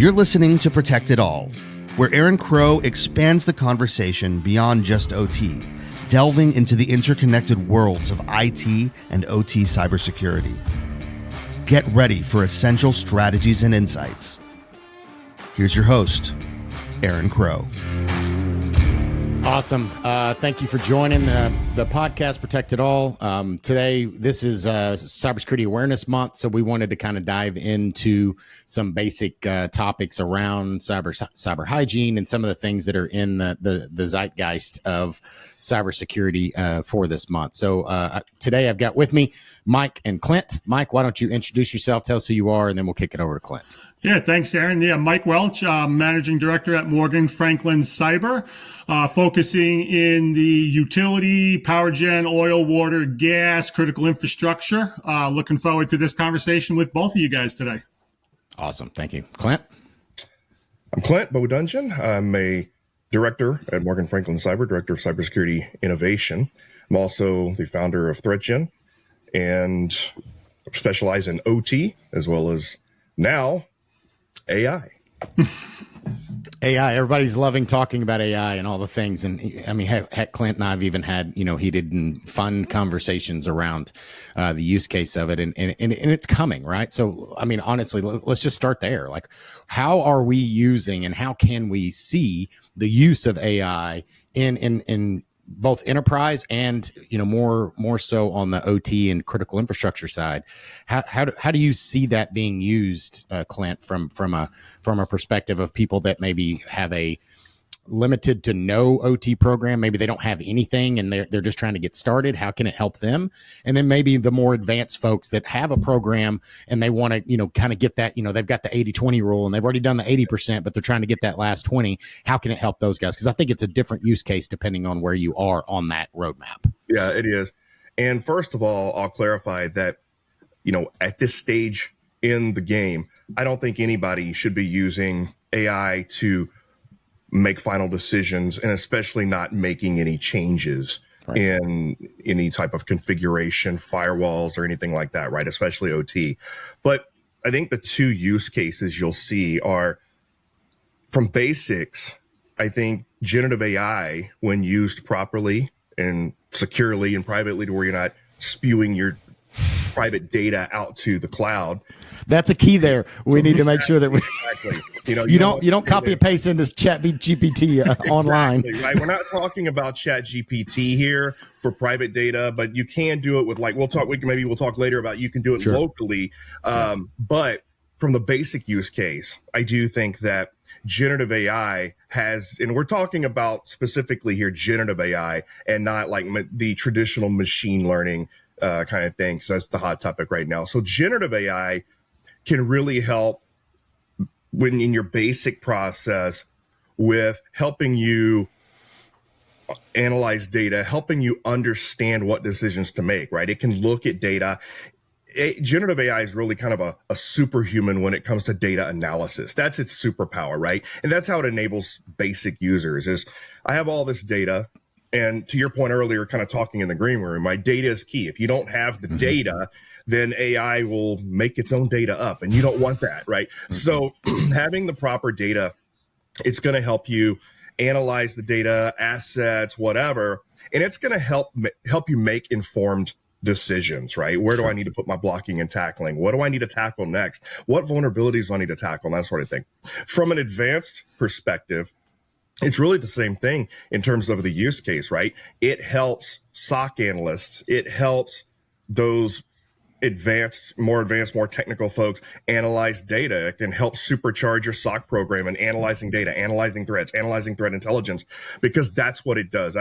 You're listening to Protect It All, where Aaron Crow expands the conversation beyond just OT, delving into the interconnected worlds of IT and OT cybersecurity. Get ready for essential strategies and insights. Here's your host, Aaron Crow. Awesome. Thank you for joining the podcast, Protect It All. Today, this is Cybersecurity Awareness Month, so we wanted to kind of dive into some basic topics around cyber hygiene and some of the things that are in the zeitgeist of cybersecurity for this month. So today, I've got with me Mike and Clint. Mike, why don't you introduce yourself, tell us who you are, and then we'll kick it over to Clint. Yeah, thanks, Aaron. Yeah, Mike Welch, Managing Director at Morgan Franklin Cyber, focusing in the utility, power gen, oil, water, gas, critical infrastructure. Looking forward to this conversation with both of you guys today. Awesome. Thank you. Clint? I'm Clint Bodungen. I'm a director at Morgan Franklin Cyber, Director of Cybersecurity Innovation. I'm also the founder of Threatgen and specialize in OT as well as now AI. AI. Everybody's loving talking about AI and all the things. And I mean, heck, Clint and I have even had, heated and fun conversations around the use case of it. And it's coming, right? So, I mean, honestly, let's just start there. Like, how are we using and how can we see the use of AI in both enterprise and, more so on the OT and critical infrastructure side? How do you see that being used, Clint, from a perspective of people that maybe have a limited to no OT program? Maybe they don't have anything and they're just trying to get started. How can it help them? And then maybe the more advanced folks that have a program and they want to, kind of get that, they've got the 80-20 rule and they've already done the 80%, but they're trying to get that last 20. How can it help those guys? Because I think it's a different use case depending on where you are on that roadmap. Yeah, it is. And first of all, I'll clarify that, at this stage in the game, I don't think anybody should be using AI to make final decisions, and especially not making any changes in any type of configuration, firewalls, or anything like that, right? Especially OT. But I think the two use cases you'll see are from basics. I think generative AI, when used properly and securely and privately to where you're not spewing your private data out to the cloud. That's a key there. We need to make sure that we exactly. You don't copy and paste into chat GPT online. Right. We're not talking about chat GPT here for private data, but you can do it with we'll talk later about you can do it locally. But from the basic use case, I do think that generative AI has, and we're talking about specifically here, generative AI and not like the traditional machine learning kind of thing. So that's the hot topic right now. So generative AI can really help when in your basic process with helping you analyze data, helping you understand what decisions to make, right? It can look at data. Generative AI is really kind of a superhuman when it comes to data analysis. That's its superpower, right? And that's how it enables basic users is I have all this data. And to your point earlier, kind of talking in the green room, my data is key. If you don't have the data, then AI will make its own data up, and you don't want that, right? So having the proper data, it's going to help you analyze the data, assets, whatever, and it's going to help you make informed decisions, right? Where do I need to put my blocking and tackling? What do I need to tackle next? What vulnerabilities do I need to tackle? And that sort of thing. From an advanced perspective, it's really the same thing in terms of the use case, right? It helps SOC analysts. It helps those more technical folks analyze data. It can help supercharge your SOC program in analyzing data, analyzing threats, analyzing threat intelligence, because that's what it does.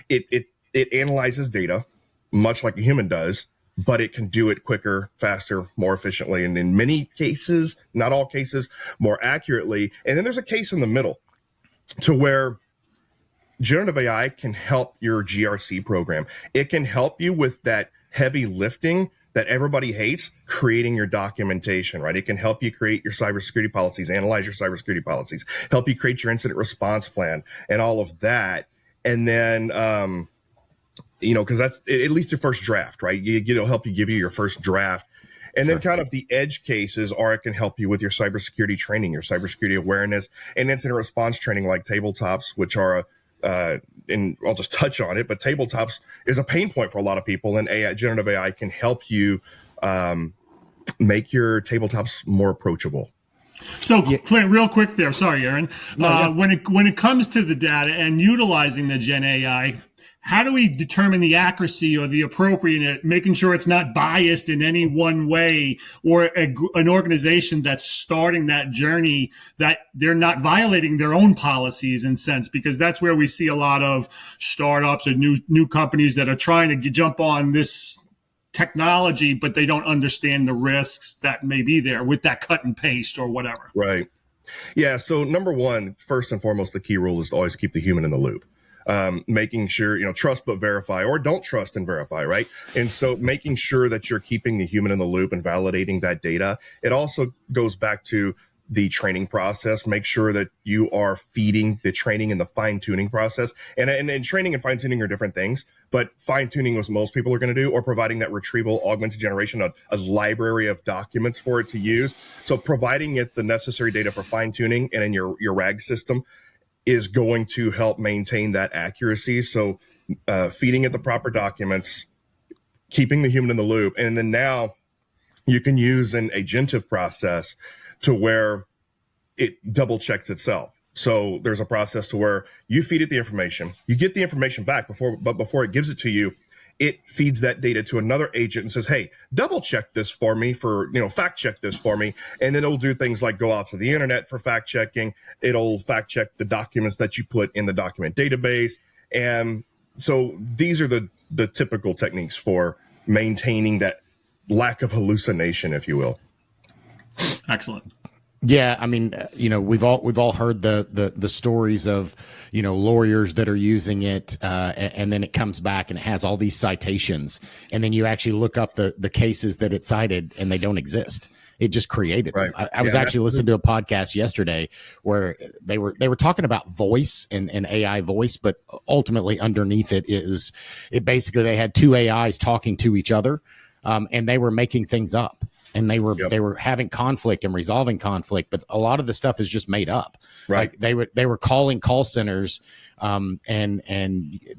It analyzes data much like a human does, but it can do it quicker, faster, more efficiently, and in many cases, not all cases, more accurately. And then there's a case in the middle to where generative AI can help your GRC program. It can help you with that heavy lifting that everybody hates, creating your documentation, right? It can help you create your cybersecurity policies, analyze your cybersecurity policies, help you create your incident response plan and all of that. And then, because that's at least your first draft, right? It'll help you give you your first draft. And then kind of the edge cases are it can help you with your cybersecurity training, your cybersecurity awareness, and incident response training like tabletops, which are and I'll just touch on it, but tabletops is a pain point for a lot of people, and generative AI can help you make your tabletops more approachable. So, Clint, real quick there. Sorry, Aaron. When it comes to the data and utilizing the Gen AI, how do we determine the accuracy or the appropriateness, making sure it's not biased in any one way, or an organization that's starting that journey, that they're not violating their own policies in sense? Because that's where we see a lot of startups or new companies that are trying to jump on this technology, but they don't understand the risks that may be there with that cut and paste or whatever. Right. Yeah. So number one, first and foremost, the key rule is to always keep the human in the loop. Making sure, trust but verify, or don't trust and verify, right? And so making sure that you're keeping the human in the loop and validating that data. It also goes back to the training process. Make sure that you are feeding the training and the fine-tuning process. And training and fine-tuning are different things, but fine-tuning is what most people are going to do, or providing that retrieval augmented generation, a library of documents for it to use. So providing it the necessary data for fine-tuning and in your RAG system is going to help maintain that accuracy. So feeding it the proper documents, keeping the human in the loop. And then now you can use an agentive process to where it double checks itself. So there's a process to where you feed it the information, you get the information back before it gives it to you, it feeds that data to another agent and says, hey, double check this for me fact check this for me. And then it'll do things like go out to the internet for fact checking. It'll fact check the documents that you put in the document database. And so these are the typical techniques for maintaining that lack of hallucination, if you will. Excellent. Yeah, I mean, we've all heard the stories of, lawyers that are using it, and then it comes back and it has all these citations, and then you actually look up the cases that it cited, and they don't exist. It just created them. Right. I was actually listening to a podcast yesterday where they were talking about voice and AI voice, but ultimately underneath it basically they had two AIs talking to each other, and they were making things up. And they were having conflict and resolving conflict, but a lot of the stuff is just made up. Right. Like they were calling call centers, and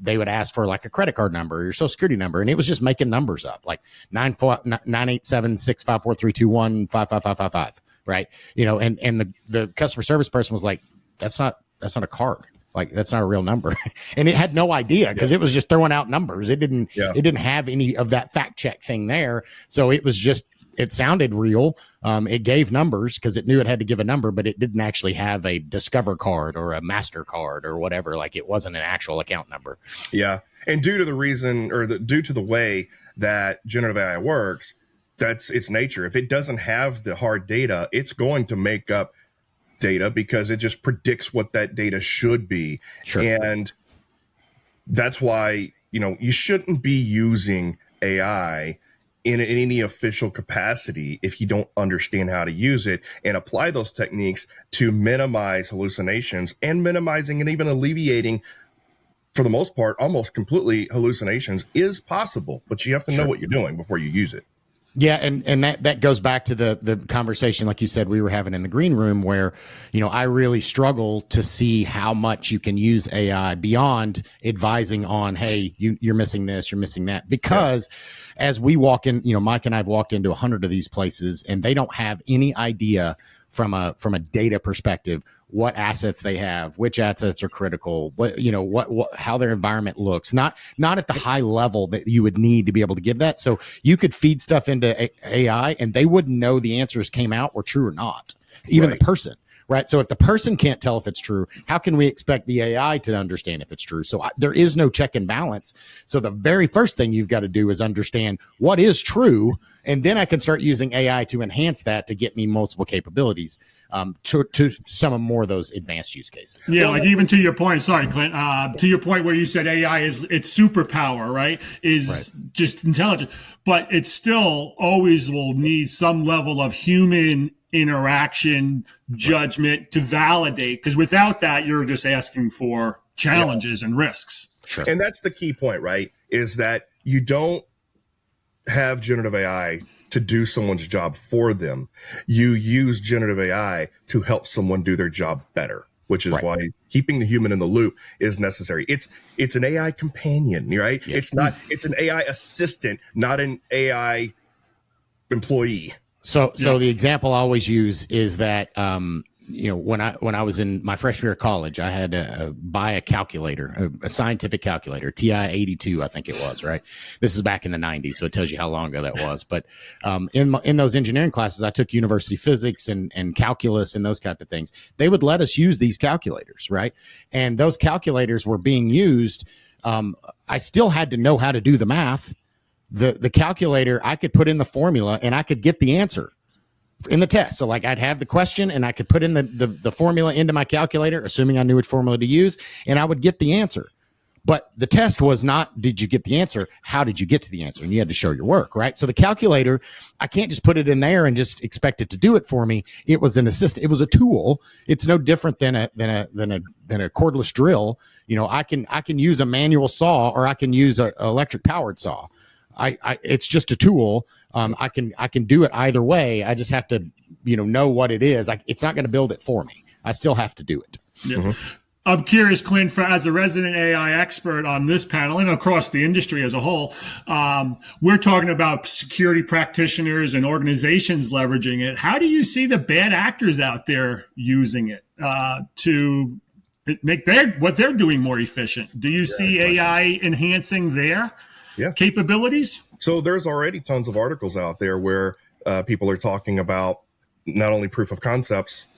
they would ask for like a credit card number or your social security number, and it was just making numbers up, like 987-654-321-55555. Right. And the customer service person was like, that's not a card. Like, that's not a real number. And it had no idea because it was just throwing out numbers. It didn't have any of that fact check thing there. So it was just, it sounded real. It gave numbers because it knew it had to give a number, but it didn't actually have a Discover card or a MasterCard or whatever. Like, it wasn't an actual account number. Yeah. And due to the way that generative AI works, that's its nature. If it doesn't have the hard data, it's going to make up data because it just predicts what that data should be. Sure. And that's why, you shouldn't be using AI in any official capacity if you don't understand how to use it and apply those techniques to minimize hallucinations and minimizing and even alleviating, for the most part, almost completely hallucinations is possible, but you have to know what you're doing before you use it. Yeah, and that goes back to the conversation, like you said, we were having in the green room where, I really struggle to see how much you can use AI beyond advising on, hey, you're missing this, you're missing that. Because as we walk in, Mike and I have walked into 100 of these places and they don't have any idea from a data perspective what assets they have, which assets are critical, what how their environment looks, not at the high level that you would need to be able to give that. So you could feed stuff into AI and they wouldn't know the answers came out were true or not, even the person. Right. So if the person can't tell if it's true, how can we expect the AI to understand if it's true? So there is no check and balance. So the very first thing you've got to do is understand what is true. And then I can start using AI to enhance that to get me multiple capabilities to some of more of those advanced use cases. Yeah, like even to your point, sorry, Clint, to your point where you said AI is its superpower, right? Is just intelligent, but it still always will need some level of human interaction, judgment to validate, because without that, you're just asking for challenges and risks. Sure. And that's the key point, right? Is that you don't have generative AI to do someone's job for them. You use generative AI to help someone do their job better, which is why keeping the human in the loop is necessary. It's an AI companion, right? Yeah. It's an AI assistant, not an AI employee. So the example I always use is that, when I was in my freshman year of college, I had to buy a calculator, a scientific calculator, TI-82, I think it was, right? This is back in the 90s, so it tells you how long ago that was. But in those engineering classes, I took university physics and calculus and those type of things. They would let us use these calculators, right? And those calculators were being used. I still had to know how to do the math. The calculator, I could put in the formula and I could get the answer in the test. So like I'd have the question and I could put in the formula into my calculator, assuming I knew which formula to use, and I would get the answer. But the test was not, did you get the answer? How did you get to the answer? And you had to show your work, right? So the calculator, I can't just put it in there and just expect it to do it for me. It was an assistant. It was a tool. It's no different than a cordless drill. I can use a manual saw or I can use an electric powered saw. It's just a tool. I can do it either way. I just have to, know what it is. It's not going to build it for me. I still have to do it. Yeah. Mm-hmm. I'm curious, Clint, as a resident AI expert on this panel and across the industry as a whole, we're talking about security practitioners and organizations leveraging it. How do you see the bad actors out there using it to make what they're doing more efficient? Do you see AI enhancing their capabilities? So there's already tons of articles out there where people are talking about not only proofs of concept,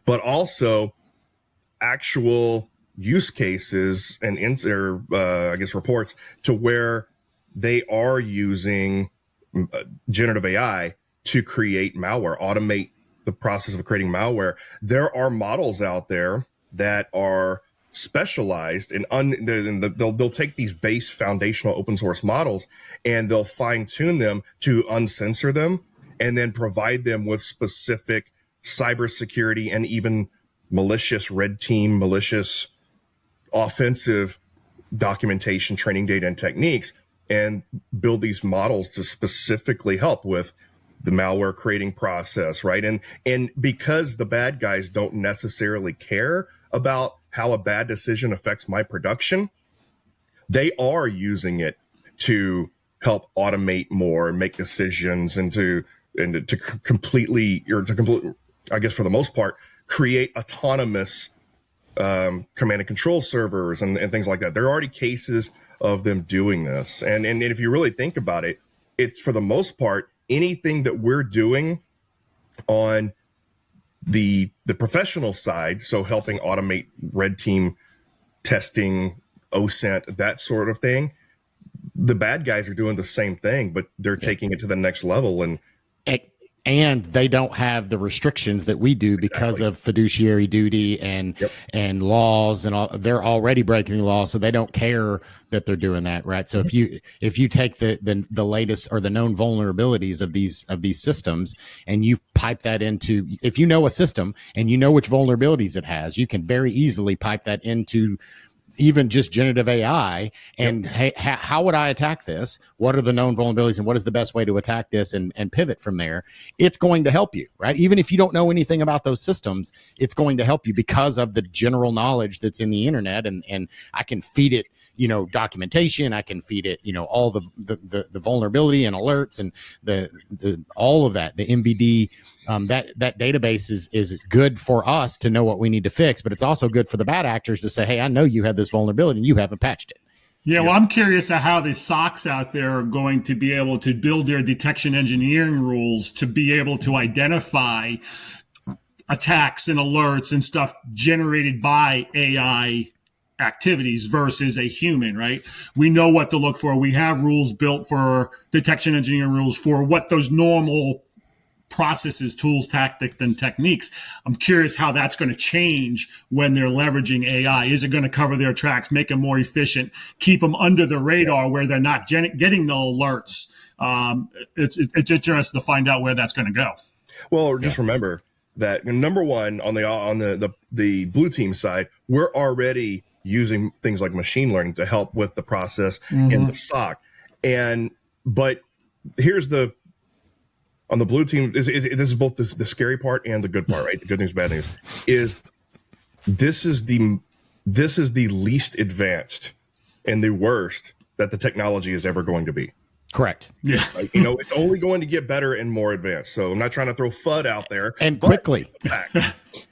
but also actual use cases and reports to where they are using generative AI to create malware, automate the process of creating malware. There are models out there that are specialized in they'll take these base foundational open source models and they'll fine tune them to uncensor them and then provide them with specific cybersecurity and even malicious red team, malicious offensive documentation, training data and techniques, and build these models to specifically help with the malware creating process, right? And because the bad guys don't necessarily care about how a bad decision affects my production, they are using it to help automate more and make decisions and to completely, I guess for the most part, create autonomous command and control servers and things like that. There are already cases of them doing this. And if you really think about it, it's for the most part, anything that we're doing on the professional side, so helping automate red team testing, OSINT, that sort of thing, the bad guys are doing the same thing, but they're taking it to the next level. And they don't have the restrictions that we do because of fiduciary duty and laws and all. They're already breaking the law, so they don't care that they're doing that, right? So if you take the latest or the known vulnerabilities of these systems and you pipe that into, if you know a system and you know which vulnerabilities it has, you can very easily pipe that into even just generative AI and hey, how would I attack this? What are the known vulnerabilities and what is the best way to attack this and pivot from there? It's going to help you, right? Even if you don't know anything about those systems, it's going to help you because of the general knowledge that's in the internet. And I can feed it, documentation. I can feed it, all the vulnerability and alerts and the all of that, the MVD. That database is good for us to know what we need to fix, but it's also good for the bad actors to say, hey, I know you have this vulnerability and you haven't patched it. Yeah, well, I'm curious at how the SOCs out there are going to be able to build their detection engineering rules to be able to identify attacks and alerts and stuff generated by AI activities versus a human, right? We know what to look for. We have rules built for detection engineering rules for what those normal processes, tools, tactics, and techniques. I'm curious how that's going to change when they're leveraging AI. Is it going to cover their tracks, make them more efficient, keep them under the radar where they're not getting the alerts? It's interesting to find out where that's going to go. Well, just remember that number one, on the blue team side, we're already using things like machine learning to help with the process in the SOC. But here's on the blue team, this is both the scary part and the good part, right? The good news, bad news is this is the least advanced and the worst that the technology is ever going to be. Correct. Yeah. Like, it's only going to get better and more advanced. So I'm not trying to throw FUD out there. And quickly.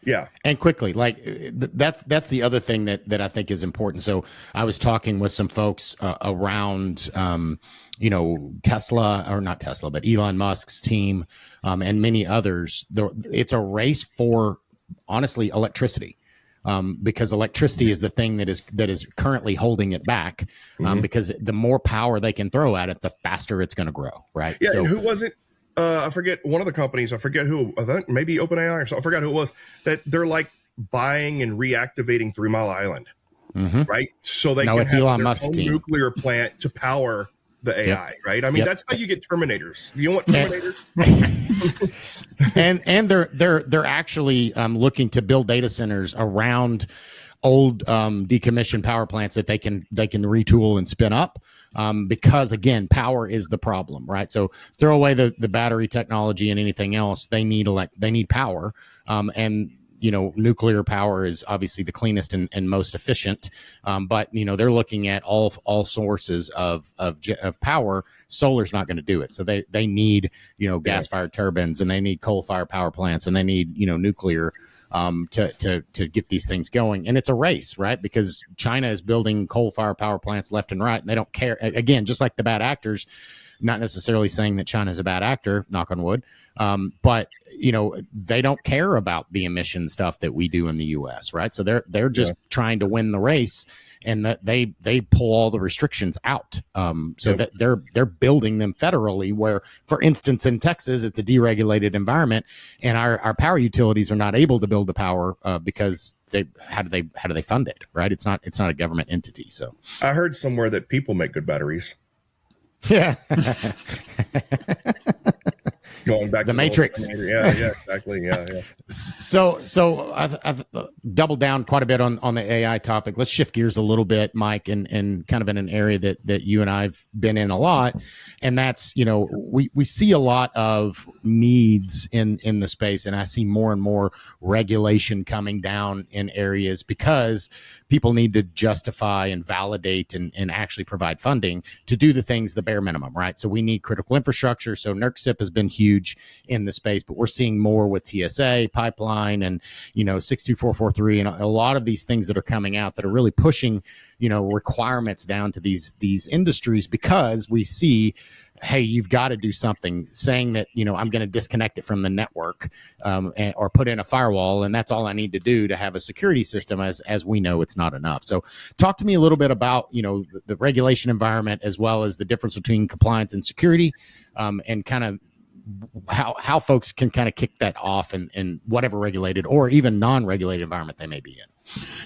Yeah. And quickly. Like that's the other thing that I think is important. So I was talking with some folks around, Tesla, or not Tesla, but Elon Musk's team, and many others. It's a race for, honestly, electricity. Because electricity is the thing that is currently holding it back. Because the more power they can throw at it, the faster it's going to grow. Right. Yeah. So, and who was it? I forget one of the companies. I forget who. I think maybe OpenAI or something. I forgot who it was. That they're like buying and reactivating 3 Mile Island. Right. So they can it's have Elon their Musk's own team. Nuclear plant to power the AI. Right. I mean, that's how you get Terminators. You want Terminators? and they're actually looking to build data centers around old decommissioned power plants that they can retool and spin up, because again, power is the problem, right? So throw away the battery technology and anything else. They need power, and nuclear power is obviously the cleanest and most efficient. But they're looking at all sources of power. Solar's not going to do it. So they need, gas fired turbines, and they need coal fired power plants, and they need, nuclear, to get these things going. And it's a race, right? Because China is building coal fired power plants left and right, and they don't care. Again, just like the bad actors, not necessarily saying that China is a bad actor, knock on wood. But they don't care about the emission stuff that we do in the U.S., right? So they're just trying to win the race, and that they pull all the restrictions out. So that they're building them federally, where, for instance, in Texas, it's a deregulated environment, and our power utilities are not able to build the power because how do they fund it, right? It's not a government entity. So I heard somewhere that people make good batteries. Yeah. Going back the to Matrix. Yeah, exactly. Yeah. So I've doubled down quite a bit on the AI topic. Let's shift gears a little bit, Mike, and kind of in an area that you and I've been in a lot. And that's, we see a lot of needs in the space, and I see more and more regulation coming down in areas because people need to justify and validate and actually provide funding to do the things, the bare minimum, right? So we need critical infrastructure. So NERC-CIP has been huge in the space, but we're seeing more with TSA, pipeline, and 62443, and a lot of these things that are coming out that are really pushing requirements down to these industries, because we see, hey, you've got to do something, saying that, I'm going to disconnect it from the network, or put in a firewall, and that's all I need to do to have a security system, as we know it's not enough. So talk to me a little bit about, the regulation environment, as well as the difference between compliance and security, and kind of how folks can kind of kick that off in whatever regulated or even non-regulated environment they may be in.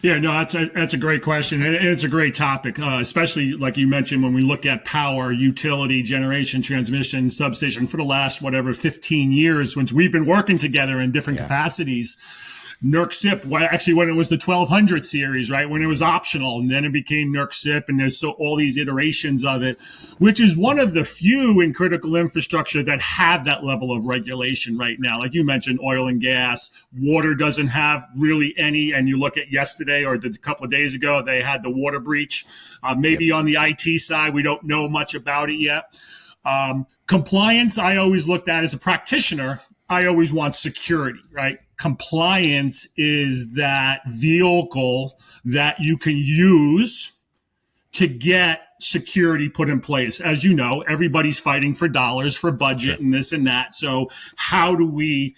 Yeah, no, that's a great question, and it's a great topic, especially like you mentioned, when we look at power, utility, generation, transmission, substation for the last 15 years, since we've been working together in different capacities. NERC-CIP, actually when it was the 1200 series, right, when it was optional, and then it became NERC-CIP, and there's all these iterations of it, which is one of the few in critical infrastructure that have that level of regulation right now. Like you mentioned, oil and gas, water doesn't have really any, and you look at yesterday or a couple of days ago, they had the water breach. Maybe on the IT side, we don't know much about it yet. Compliance, I always looked at as a practitioner, I always want security, right? Compliance is that vehicle that you can use to get security put in place. As you know, everybody's fighting for dollars, for budget, and this and that. So how do we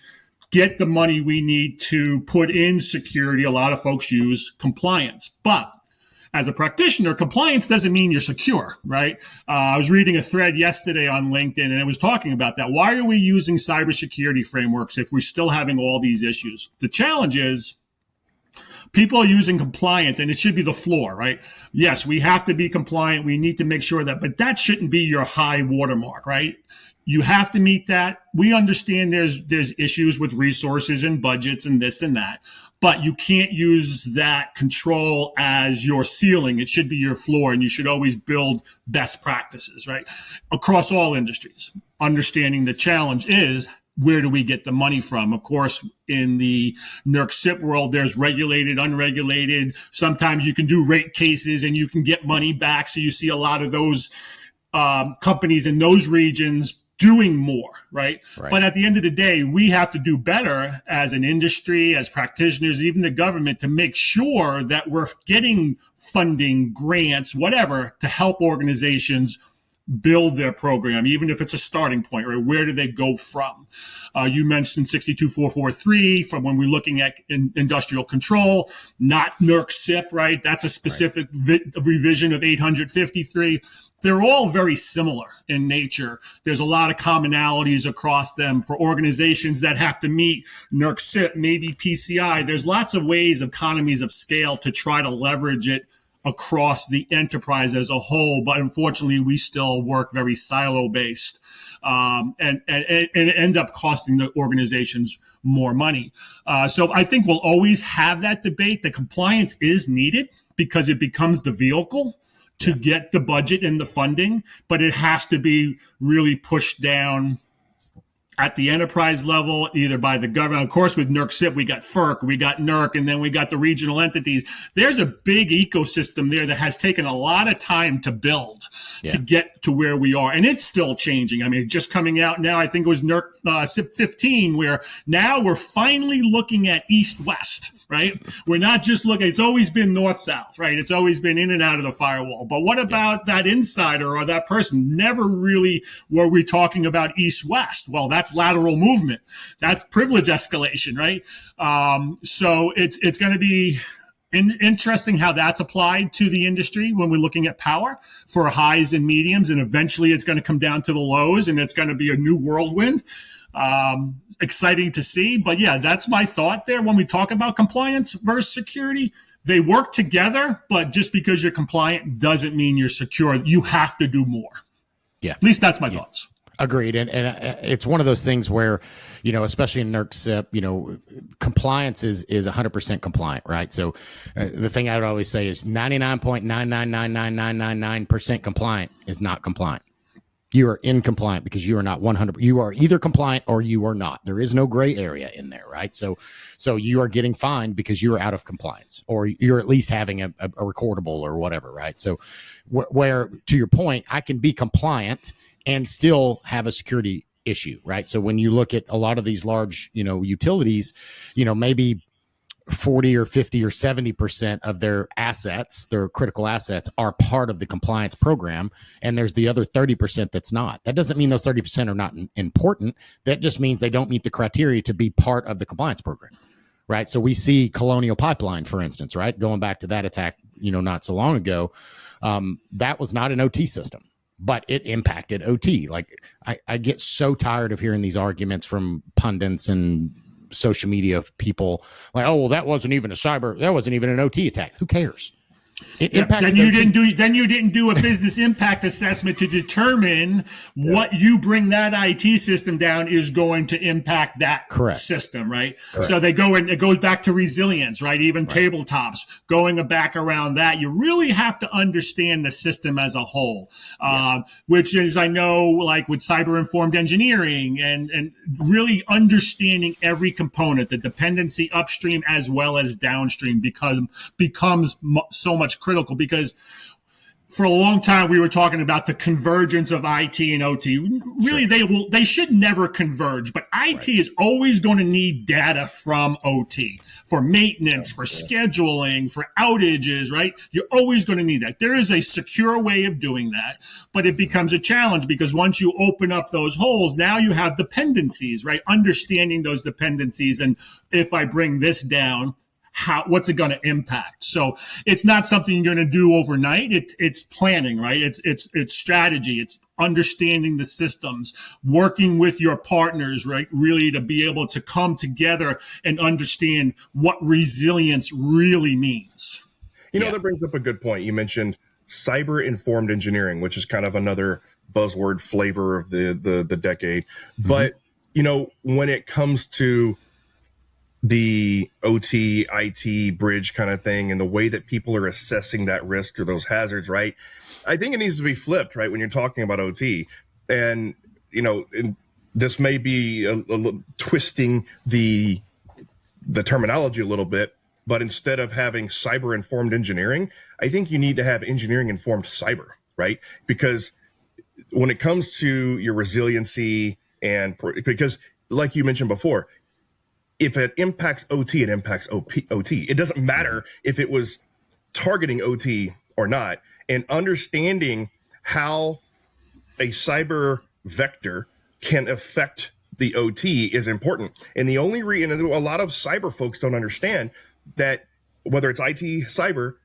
get the money we need to put in security? A lot of folks use compliance, but as a practitioner, compliance doesn't mean you're secure, right? I was reading a thread yesterday on LinkedIn, and it was talking about that. Why are we using cybersecurity frameworks if we're still having all these issues? The challenge is people are using compliance, and it should be the floor, right? Yes, we have to be compliant. We need to make sure that, but that shouldn't be your high watermark, right? You have to meet that. We understand there's issues with resources and budgets and this and that, but you can't use that control as your ceiling. It should be your floor, and you should always build best practices, right? Across all industries. Understanding the challenge is, where do we get the money from? Of course, in the NERC SIP world, there's regulated, unregulated. Sometimes you can do rate cases and you can get money back. So you see a lot of those companies in those regions doing more, right? But at the end of the day, we have to do better as an industry, as practitioners, even the government, to make sure that we're getting funding, grants, whatever, to help organizations build their program, even if it's a starting point, right? Where do they go from? You mentioned 62443 from when we're looking at industrial control, not NERC SIP, right? That's a specific revision of 853. They're all very similar in nature. There's a lot of commonalities across them for organizations that have to meet NERC SIP, maybe PCI. There's lots of ways, economies of scale, to try to leverage it across the enterprise as a whole. But unfortunately, we still work very silo-based, and end up costing the organizations more money. So I think we'll always have that debate. The compliance is needed because it becomes the vehicle to get the budget and the funding, but it has to be really pushed down at the enterprise level, either by the government. Of course, with NERC SIP, we got FERC, we got NERC, and then we got the regional entities. There's a big ecosystem there that has taken a lot of time to build to get to where we are. And it's still changing. I mean, just coming out now, I think it was NERC SIP 15, where now we're finally looking at east-west, right? We're not just looking, it's always been north-south, right? It's always been in and out of the firewall. But what about that insider or that person? Never really were we talking about east-west. Well, that's lateral movement. That's privilege escalation, right? So it's going to be interesting how that's applied to the industry when we're looking at power for highs and mediums, and eventually it's going to come down to the lows, and it's going to be a new whirlwind. Exciting to see, but yeah, that's my thought there. When we talk about compliance versus security, they work together, but just because you're compliant doesn't mean you're secure. You have to do more. Yeah, at least that's my thoughts. Agreed. And it's one of those things where, you know, especially in NERC SIP, you know, compliance is 100% compliant, right? So the thing I would always say is 99.9999999% compliant is not compliant. You are incompliant because you are not 100. You are either compliant or you are not. There is no gray area in there, right? So you are getting fined because you are out of compliance, or you're at least having a recordable or whatever, right? So where, to your point, I can be compliant and still have a security issue, right? So when you look at a lot of these large, you know, utilities, you know, maybe 40 or 50 or 70% of their assets, their critical assets, are part of the compliance program. And there's the other 30% that's not. That doesn't mean those 30% are not important. That just means they don't meet the criteria to be part of the compliance program, right? So we see Colonial Pipeline, for instance, right? Going back to that attack, you know, not so long ago, that was not an OT system, but it impacted OT. Like I get so tired of hearing these arguments from pundits and social media people like, oh, well, that wasn't even an OT attack. Who cares? It impacted. Then you didn't do a business impact assessment to determine what you bring that IT system down is going to impact that system, right? Correct. So they go in. It goes back to resilience, right? Even tabletops going back around that. You really have to understand the system as a whole, which is, I know, like with cyber informed engineering and really understanding every component, the dependency upstream as well as downstream, becomes so much critical, because for a long time we were talking about the convergence of IT and OT. Really, they should never converge, but IT is always going to need data from OT for maintenance, for scheduling, for outages, right? You're always going to need that. There is a secure way of doing that, but it becomes a challenge because once you open up those holes, now you have dependencies, right? Understanding those dependencies, and if I bring this down, what's it going to impact? So it's not something you're going to do overnight. It's planning, right? It's strategy. It's understanding the systems, working with your partners, right? Really to be able to come together and understand what resilience really means. You know, that brings up a good point. You mentioned cyber informed engineering, which is kind of another buzzword flavor of the decade. But, when it comes to the OT, IT bridge kind of thing and the way that people are assessing that risk or those hazards, right? I think it needs to be flipped, right? When you're talking about OT and, and this may be twisting the terminology a little bit, but instead of having cyber informed engineering, I think you need to have engineering informed cyber, right? Because when it comes to your resiliency because like you mentioned before, if it impacts OT, it impacts OT. It doesn't matter if it was targeting OT or not. And understanding how a cyber vector can affect the OT is important. And the only reason a lot of cyber folks don't understand that, whether it's IT, cyber,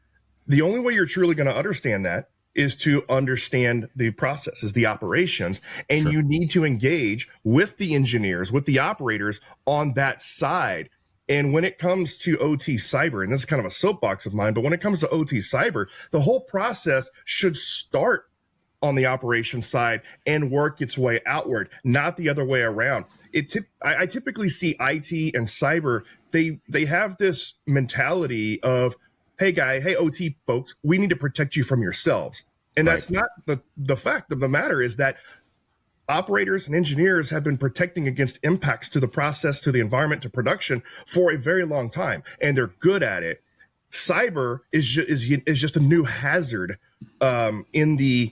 the only way you're truly going to understand that is to understand the processes, the operations, and you need to engage with the engineers, with the operators on that side. And when it comes to OT cyber, and this is kind of a soapbox of mine, but when it comes to OT cyber, the whole process should start on the operations side and work its way outward, not the other way around. I typically see IT and cyber, they have this mentality of, hey OT folks, we need to protect you from yourselves. And that's not the fact of the matter is that operators and engineers have been protecting against impacts to the process, to the environment, to production for a very long time, and they're good at it. Cyber is just a new hazard in the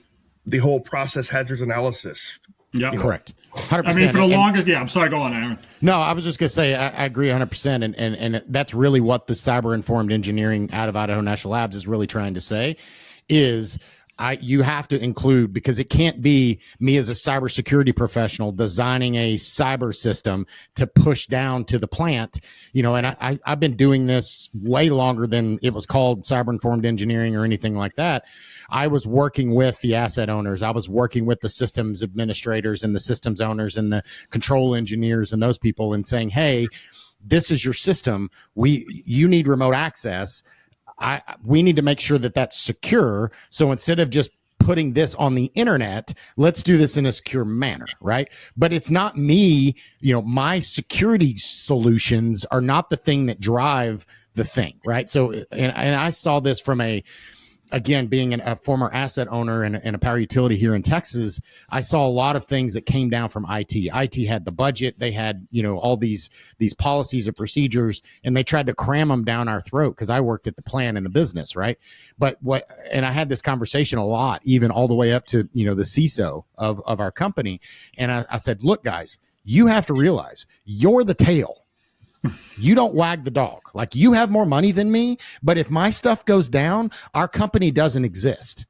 whole process hazards analysis. Yeah, correct. 100%. I mean, for the longest, I'm sorry, go on, Aaron. No, I was just going to say, I agree 100%. And that's really what the cyber informed engineering out of Idaho National Labs is really trying to say is you have to include, because it can't be me as a cybersecurity professional designing a cyber system to push down to the plant, and I've been doing this way longer than it was called cyber informed engineering or anything like that. I was working with the asset owners. I was working with the systems administrators and the systems owners and the control engineers and those people and saying, hey, this is your system. You need remote access. We need to make sure that that's secure. So instead of just putting this on the internet, let's do this in a secure manner, right? But it's not me, my security solutions are not the thing that drive the thing, right? So, and I saw this from again, being a former asset owner and a power utility here in Texas, I saw a lot of things that came down from IT. IT had the budget. They had, all these policies and procedures, and they tried to cram them down our throat because I worked at the plant and the business, right? And I had this conversation a lot, even all the way up to, the CISO of our company. And I said, look, guys, you have to realize you're the tail. You don't wag the dog. Like, you have more money than me, but if my stuff goes down, our company doesn't exist.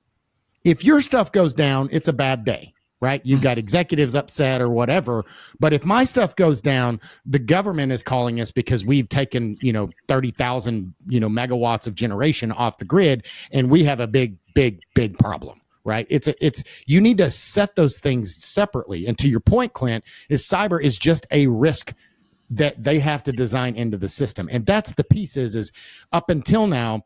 If your stuff goes down, it's a bad day, right? You've got executives upset or whatever. But if my stuff goes down, the government is calling us because we've taken, 30,000, megawatts of generation off the grid, and we have a big problem. Right. You need to set those things separately. And to your point, Clint, is cyber is just a risk that they have to design into the system. And that's the piece is up until now,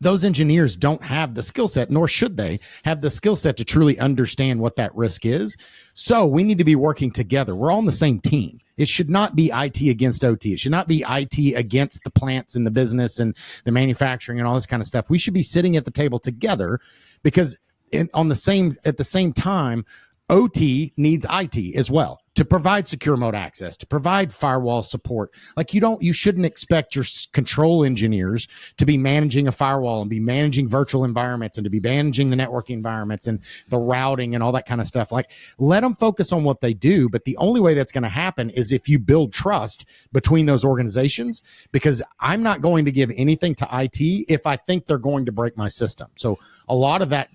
those engineers don't have the skill set, nor should they have the skill set to truly understand what that risk is. So we need to be working together. We're all on the same team. It should not be IT against OT. It should not be IT against the plants and the business and the manufacturing and all this kind of stuff. We should be sitting at the table together because at the same time, OT needs IT as well to provide secure remote access, to provide firewall support. Like, you shouldn't expect your control engineers to be managing a firewall and be managing virtual environments and to be managing the networking environments and the routing and all that kind of stuff. Like, let them focus on what they do. But the only way that's going to happen is if you build trust between those organizations, because I'm not going to give anything to IT if I think they're going to break my system. So a lot of that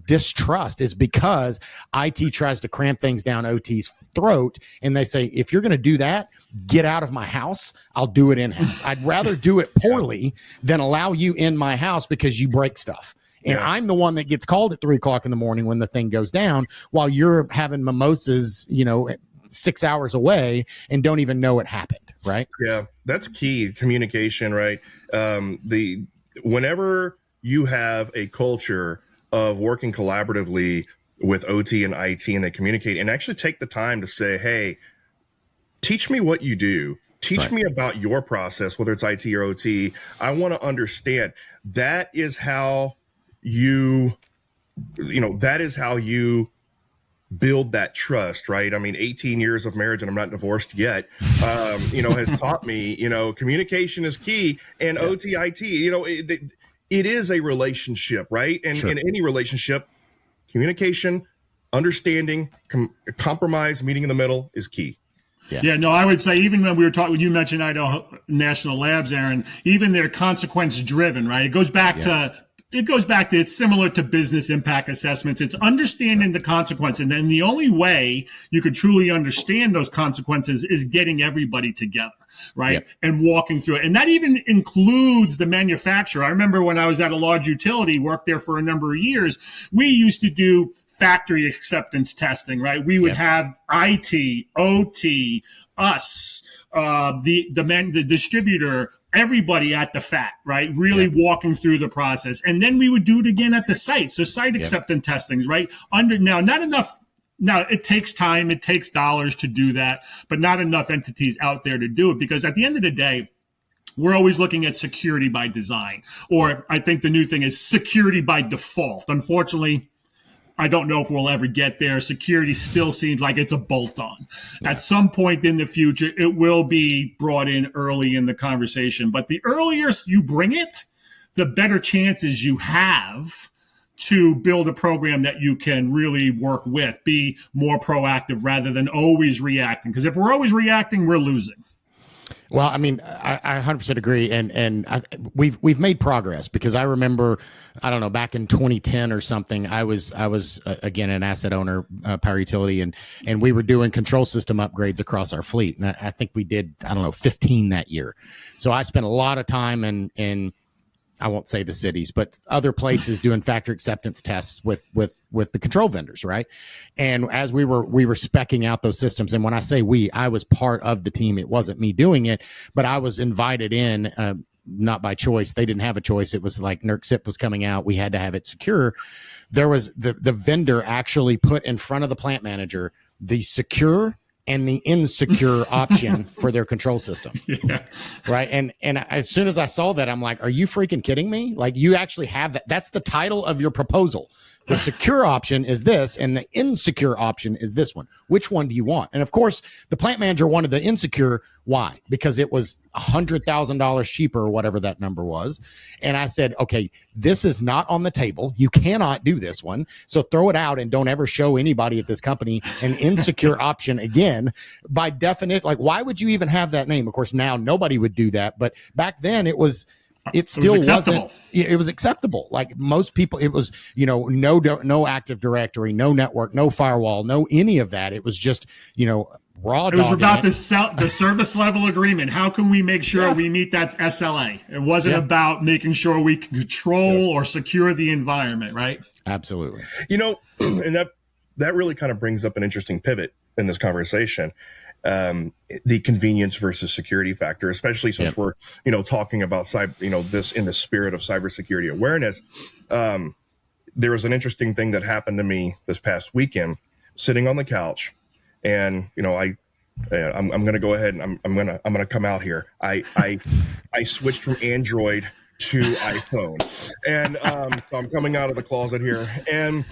distrust is because IT tries to cram things down OT's throat, and they say, if you're going to do that, get out of my house. I'll do it in-house. I'd rather do it poorly than allow you in my house because you break stuff. And I'm the one that gets called at 3:00 in the morning when the thing goes down, while you're having mimosas, 6 hours away and don't even know it happened. Right. Yeah, that's key. Communication, right? Whenever you have a culture of working collaboratively, with OT and IT, and they communicate and actually take the time to say, hey, teach me what you do. Teach me about your process, whether it's IT or OT. I want to understand. That is how that is how you build that trust, right? I mean, 18 years of marriage, and I'm not divorced yet, has taught me, communication is key, and OT, IT, it is a relationship, right? And in any relationship, communication, understanding, compromise, meeting in the middle is key. Yeah, no, I would say even when we were talking, when you mentioned Idaho National Labs, Aaron, even they're consequence driven, right? It goes back to, it's similar to business impact assessments. It's understanding the consequence. And then the only way you could truly understand those consequences is getting everybody together, right? And walking through it. And that even includes the manufacturer. I remember when I was at a large utility, worked there for a number of years, we used to do factory acceptance testing, right? We would have IT, OT, us, the distributor, everybody at the FAT, right? Really walking through the process. And then we would do it again at the site. So site acceptance testing, right? Not enough. Now, it takes time, it takes dollars to do that, but not enough entities out there to do it, because at the end of the day, we're always looking at security by design, or I think the new thing is security by default. Unfortunately, I don't know if we'll ever get there. Security still seems like it's a bolt-on. At some point in the future, it will be brought in early in the conversation. But the earlier you bring it, the better chances you have to build a program that you can really work with, be more proactive rather than always reacting. Because if we're always reacting, we're losing. Well, I mean, I 100% agree, and we've made progress, because I remember, I don't know, back in 2010 or something, I was again an asset owner, power utility, and we were doing control system upgrades across our fleet, and I think we did, I don't know, 15 that year. So I spent a lot of time in I won't say the cities, but other places doing factory acceptance tests with the control vendors, right? And as we were speccing out those systems, and when I say we, I was part of the team. It wasn't me doing it, but I was invited in, not by choice. They didn't have a choice. It was like NERC SIP was coming out. We had to have it secure. There was the vendor actually put in front of the plant manager the secure and the insecure option for their control system. Right. And as soon as I saw that, I'm like, are you freaking kidding me? Like, you actually have that. That's the title of your proposal. The secure option is this, and the insecure option is this one. Which one do you want? And of course, the plant manager wanted the insecure. Why? Because it was $100,000 cheaper, or whatever that number was. And I said, okay, this is not on the table. You cannot do this one. So throw it out and don't ever show anybody at this company an insecure option again. By definition, like, why would you even have that name? Of course, now nobody would do that. But back then it still wasn't. It was acceptable. Like most people, it was, no Active Directory, no network, no firewall, no any of that. It was just, raw. It was about the service level agreement. How can we make sure we meet that SLA? It wasn't about making sure we can control or secure the environment, right? Absolutely. And that really kind of brings up an interesting pivot in this conversation. The convenience versus security factor, especially since we're, talking about this in the spirit of cybersecurity awareness. There was an interesting thing that happened to me this past weekend, sitting on the couch, and I'm going to go ahead and I'm going to come out here. I switched from Android to iPhone, and so I'm coming out of the closet here, and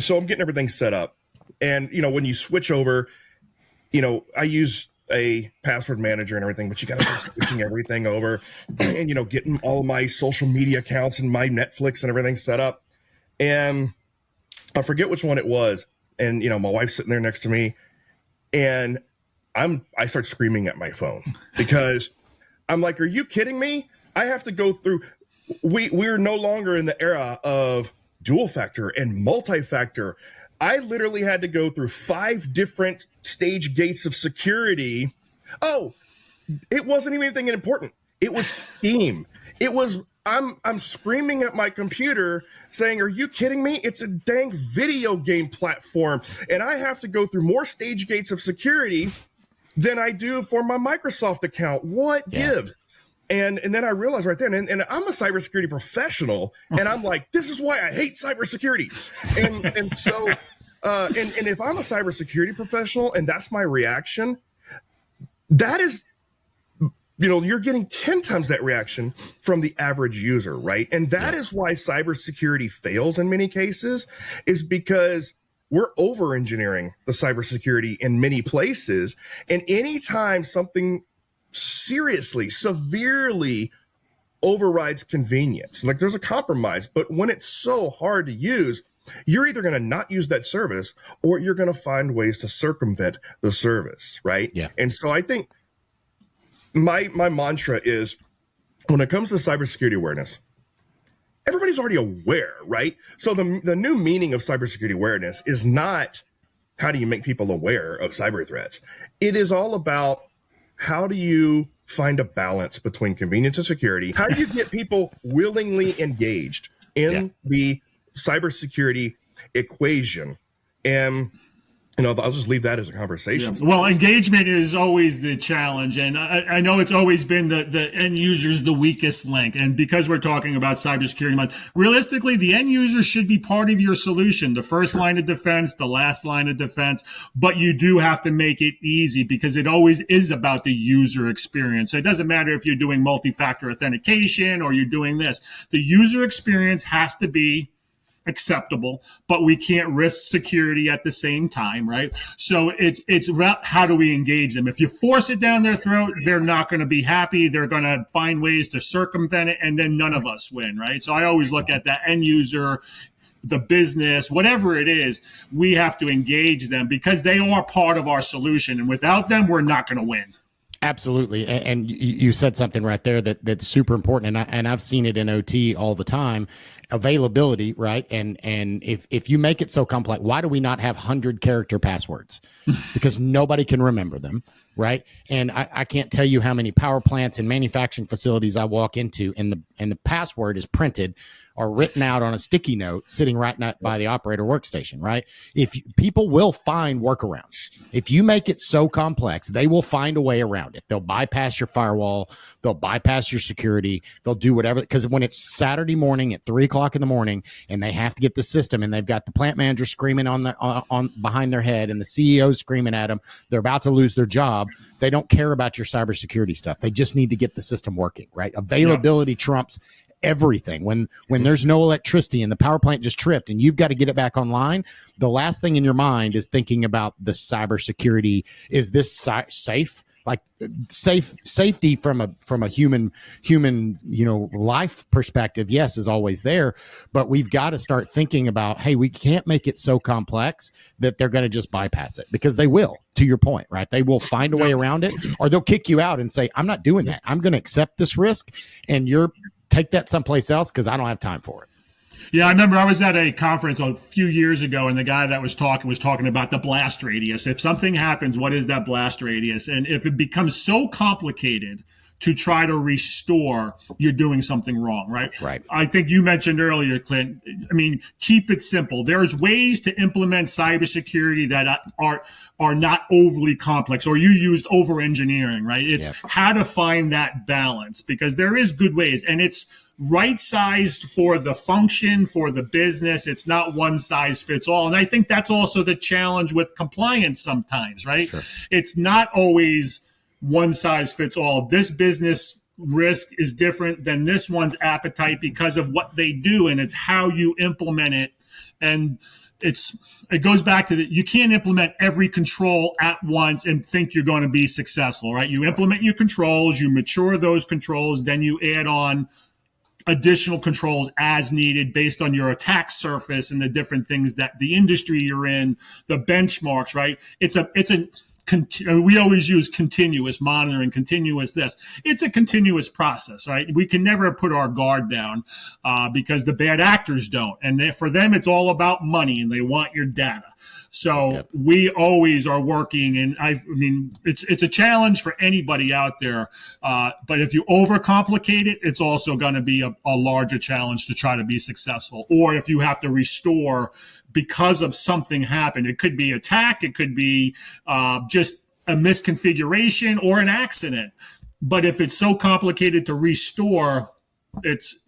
so I'm getting everything set up. And, when you switch over, I use a password manager and everything, but you got to start switching everything over and, getting all of my social media accounts and my Netflix and everything set up. And I forget which one it was. And, my wife's sitting there next to me, and I start screaming at my phone because I'm like, are you kidding me? I have to go through. We're no longer in the era of dual factor and multi-factor. I literally had to go through 5 different stage gates of security. Oh, it wasn't even anything important. It was Steam. It was, I'm screaming at my computer saying, are you kidding me? It's a dang video game platform. And I have to go through more stage gates of security than I do for my Microsoft account. What gives? And then I realized right there, and I'm a cybersecurity professional, and I'm like, this is why I hate cybersecurity. And so, and if I'm a cybersecurity professional and that's my reaction, that is, you're getting 10 times that reaction from the average user, right? And that is why cybersecurity fails in many cases, is because we're over engineering the cybersecurity in many places. And anytime something seriously, severely overrides convenience, like there's a compromise, but when it's so hard to use, you're either going to not use that service or you're going to find ways to circumvent the service, right? Yeah. And so I think my mantra is, when it comes to cybersecurity awareness, everybody's already aware, right? So the new meaning of cybersecurity awareness is not how do you make people aware of cyber threats. It is all about, how do you find a balance between convenience and security? How do you get people willingly engaged in the cybersecurity equation? And I'll just leave that as a conversation. Yeah. Well, engagement is always the challenge. And I know it's always been the end user's the weakest link. And because we're talking about Cybersecurity Month, realistically, the end user should be part of your solution, the first line of defense, the last line of defense. But you do have to make it easy, because it always is about the user experience. So it doesn't matter if you're doing multi-factor authentication or you're doing this. The user experience has to be acceptable, but we can't risk security at the same time, right? So it's about how do we engage them? If you force it down their throat, they're not going to be happy. They're going to find ways to circumvent it, and then none of us win, right? So I always look at that end user, the business, whatever it is, we have to engage them because they are part of our solution, and without them, we're not going to win. Absolutely. And you said something right there that's super important. And I've seen it in OT all the time. Availability, right? And if you make it so complex, why do we not have 100-character passwords? Because nobody can remember them, right? And I can't tell you how many power plants and manufacturing facilities I walk into, and the password is printed or written out on a sticky note sitting right by the operator workstation, right? People will find workarounds. If you make it so complex, they will find a way around it. They'll bypass your firewall. They'll bypass your security. They'll do whatever. Because when it's Saturday morning at 3:00 in the morning and they have to get the system, and they've got the plant manager screaming on behind their head and the CEO screaming at them, they're about to lose their job. They don't care about your cybersecurity stuff. They just need to get the system working, right? Availability trumps everything. When there's no electricity and the power plant just tripped and you've got to get it back online, the last thing in your mind is thinking about the cybersecurity. Is this safe? Like safety from a human life perspective, yes, is always there, but we've got to start thinking about, hey, we can't make it so complex that they're going to just bypass it, because they will. To your point, right? They will find a way around it, or they'll kick you out and say, I'm not doing that. I'm going to accept this risk, and take that someplace else because I don't have time for it. Yeah, I remember I was at a conference a few years ago, and the guy that was talking about the blast radius. If something happens, what is that blast radius? And if it becomes so complicated to try to restore, you're doing something wrong, right? Right. I think you mentioned earlier, Clint, keep it simple. There's ways to implement cybersecurity that are not overly complex, or you used over engineering, right? It's how to find that balance, because there is good ways, and it's right-sized for the function, for the business. It's not one size fits all. And I think that's also the challenge with compliance sometimes, right? Sure. It's not always one size fits all. This business risk is different than this one's appetite because of what they do, and it's how you implement it. And it goes back to you can't implement every control at once and think you're going to be successful, right? You implement your controls, you mature those controls, then you add on additional controls as needed based on your attack surface and the different things that the industry you're in, the benchmarks, right? We always use continuous monitoring, continuous this. It's a continuous process, right? We can never put our guard down because the bad actors don't. And for them, it's all about money, and they want your data. So we always are working, and it's a challenge for anybody out there. But if you overcomplicate it, it's also going to be a larger challenge to try to be successful. Or if you have to restore because of something happened, it could be attack, it could be just a misconfiguration or an accident. But if it's so complicated to restore,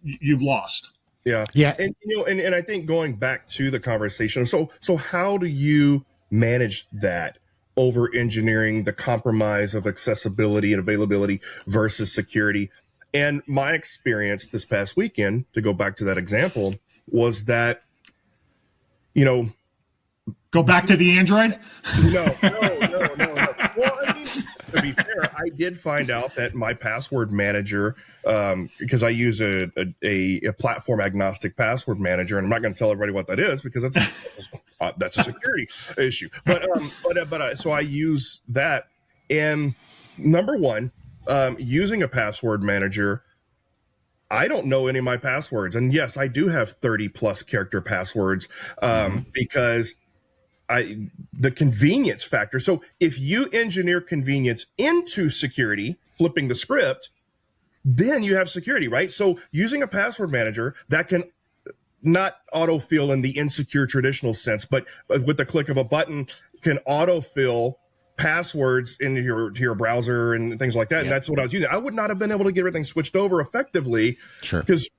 you've lost. Yeah. Yeah. And and I think going back to the conversation, so how do you manage that over engineering the compromise of accessibility and availability versus security? And my experience this past weekend, to go back to that example, was that, Go back to the Android? No. Well, I mean, to be fair, I did find out that my password manager, because I use a platform agnostic password manager, and I'm not going to tell everybody what that is because that's a security issue. But so I use that, and number one, using a password manager, I don't know any of my passwords, and yes, I do have 30 plus character passwords because the convenience factor. So if you engineer convenience into security, flipping the script, then you have security, right? So using a password manager that can not autofill in the insecure traditional sense, but with the click of a button can autofill passwords into your browser and things like that. Yep. And that's what I was using. I would not have been able to get everything switched over effectively. Sure. Because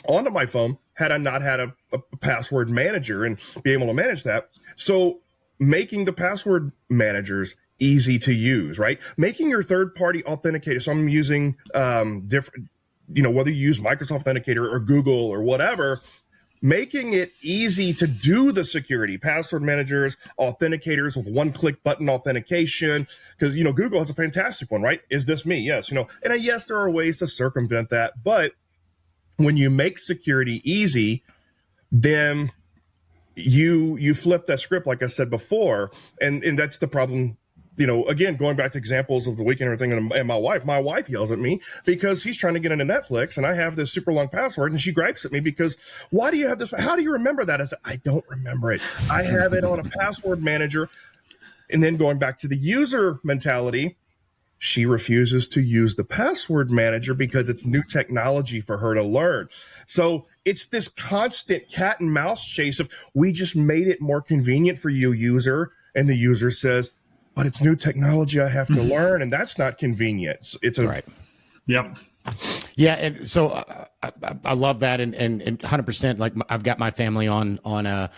onto my phone, had I not had a password manager and be able to manage that. So making the password managers easy to use, right? Making your third-party authenticator. So I'm using different, whether you use Microsoft Authenticator or Google or whatever, making it easy to do the security, password managers, authenticators with one-click button authentication. Because, Google has a fantastic one, right? Is this me? Yes. And yes, there are ways to circumvent that, but when you make security easy, then you flip that script, like I said before, and that's the problem. Again, going back to examples of the weekend and everything, and my wife yells at me because she's trying to get into Netflix, and I have this super long password, and she gripes at me because, why do you have this? How do you remember that? I said, I don't remember it. I have it on a password manager. And then going back to the user mentality, she refuses to use the password manager because it's new technology for her to learn. So it's this constant cat and mouse chase of, we just made it more convenient for you, user. And the user says, but it's new technology I have to learn, and that's not convenient. It's a right. Yep. Yeah, and so I love that, and 100%. Like, I've got my family on a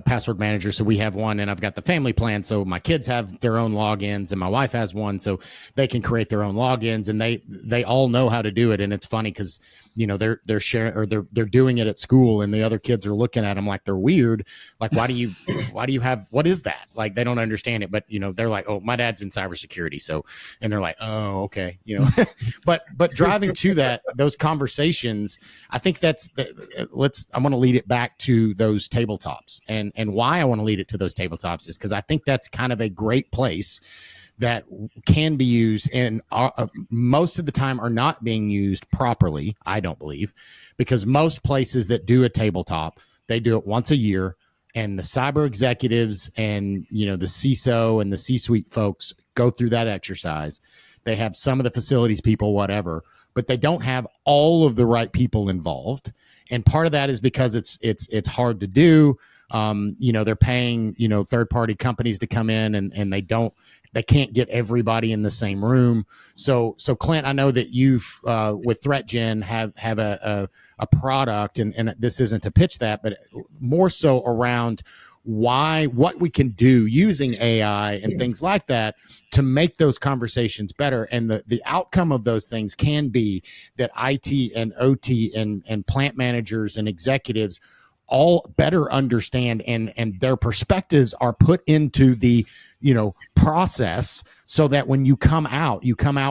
password manager, so we have one, and I've got the family plan, so my kids have their own logins, and my wife has one, so they can create their own logins, and they all know how to do it. And it's funny because they're sharing, or they're doing it at school, and the other kids are looking at them like they're weird. Like, why do you have, what is that? Like, they don't understand it, but they're like, oh, my dad's in cybersecurity, so, and they're like, oh, okay, but driving to those conversations, I think I want to lead it back to those tabletops, and why I want to lead it to those tabletops is because I think that's kind of a great place that can be used, and most of the time are not being used properly, I don't believe, because most places that do a tabletop, they do it once a year, and the cyber executives and the CISO and the C-suite folks go through that exercise. They have some of the facilities people, whatever, but they don't have all of the right people involved. And part of that is because it's hard to do. They're paying third-party companies to come in, and they can't get everybody in the same room. So Clint, I know that you've with Threatgen have a product, and this isn't to pitch that, but more so around what we can do using AI and things like that to make those conversations better. And the outcome of those things can be that IT and OT and plant managers and executives all better understand, and their perspectives are put into the process, so that when you come out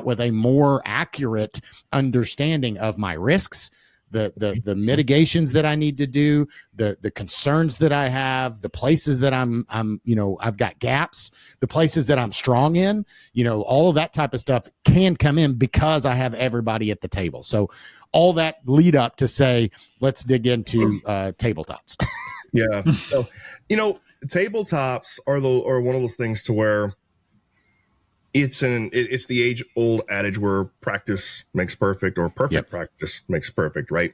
with a more accurate understanding of my risks, the mitigations that I need to do, the concerns that I have, the places that I've got gaps, the places that I'm strong in, all of that type of stuff can come in because I have everybody at the table. So all that lead up to say, let's dig into tabletops. Yeah. So, tabletops are one of those things to where it's the age old adage where practice makes perfect, or perfect practice makes perfect. Right.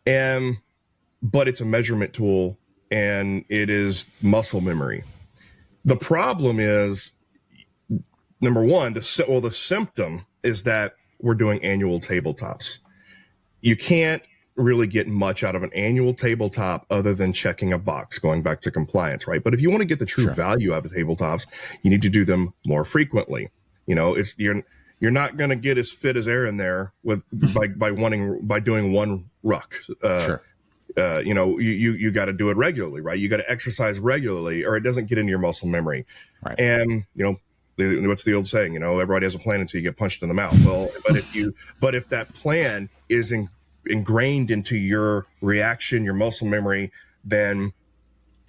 But it's a measurement tool, and it is muscle memory. The problem is number one, the symptom is that we're doing annual tabletops. You can't really get much out of an annual tabletop other than checking a box, going back to compliance, right? But if you want to get the true value out of tabletops, you need to do them more frequently. You're not going to get as fit as Aaron there by doing one ruck. You got to do it regularly, right? You got to exercise regularly, or it doesn't get into your muscle memory. Right. And what's the old saying? Everybody has a plan until you get punched in the mouth. Well, but if that plan is ingrained into your reaction, your muscle memory, then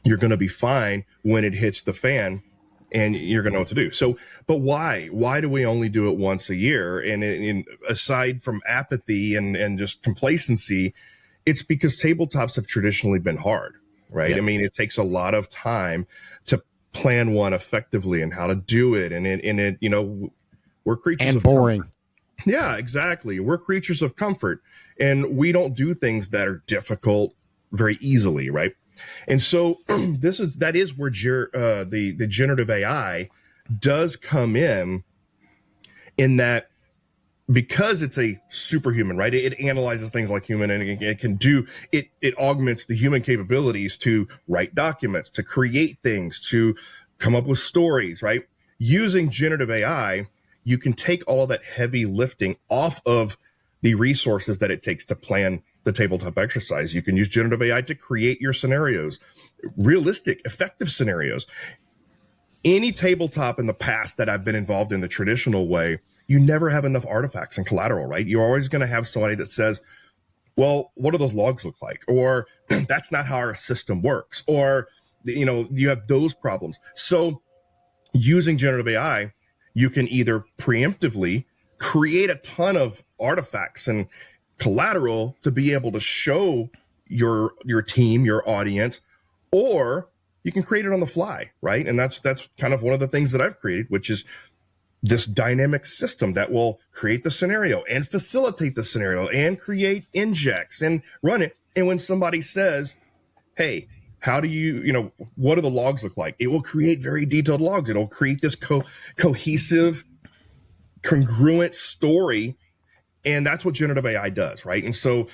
you're going to be fine when it hits the fan, and you're going to know what to do. So, but why do we only do it once a year? And aside from apathy and just complacency, it's because tabletops have traditionally been hard, right? Yep. I mean, it takes a lot of time to plan one effectively and how to do it. And we're creatures and of boring. Comfort. Yeah, exactly. We're creatures of comfort, and we don't do things that are difficult very easily, right? And so that is where the generative AI does come in that, because it's a superhuman, right? It analyzes things like human, and it augments the human capabilities to write documents, to create things, to come up with stories, right? Using generative AI, you can take all that heavy lifting off of the resources that it takes to plan the tabletop exercise. You can use generative AI to create your scenarios, realistic, effective scenarios. Any tabletop in the past that I've been involved in the traditional way, you never have enough artifacts and collateral, right? You're always going to have somebody that says, well, what do those logs look like? Or that's not how our system works. Or, you have those problems. So using generative AI, you can either preemptively create a ton of artifacts and collateral to be able to show your team, your audience, or you can create it on the fly, right? And that's kind of one of the things that I've created, which is this dynamic system that will create the scenario and facilitate the scenario and create injects and run it. And when somebody says, hey, how do what do the logs look like? It will create very detailed logs. It'll create this cohesive, congruent story. And that's what generative AI does, right? And so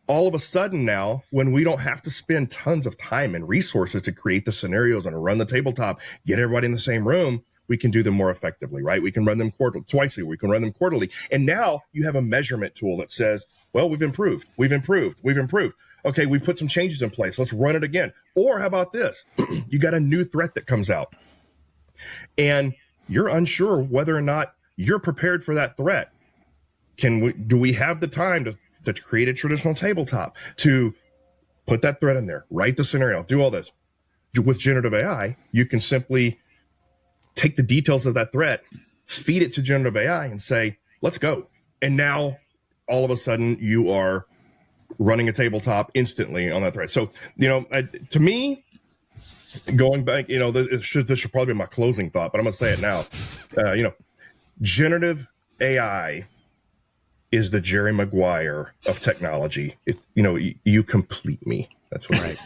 all of a sudden now, when we don't have to spend tons of time and resources to create the scenarios and run the tabletop, get everybody in the same room, we can do them more effectively, right? We can run them twice a year. We can run them quarterly. And now you have a measurement tool that says, well, we've improved. Okay, we put some changes in place. Let's run it again. Or how about this? You got a new threat that comes out, and you're unsure whether or not you're prepared for that threat. Do we have the time to create a traditional tabletop, to put that threat in there, write the scenario, do all this? With generative AI, you can simply take the details of that threat, feed it to generative AI, and say, let's go. And now all of a sudden you are running a tabletop instantly on that threat. So, to me, going back, this should probably be my closing thought, but I'm going to say it now. Generative AI is the Jerry Maguire of technology. You complete me. That's right.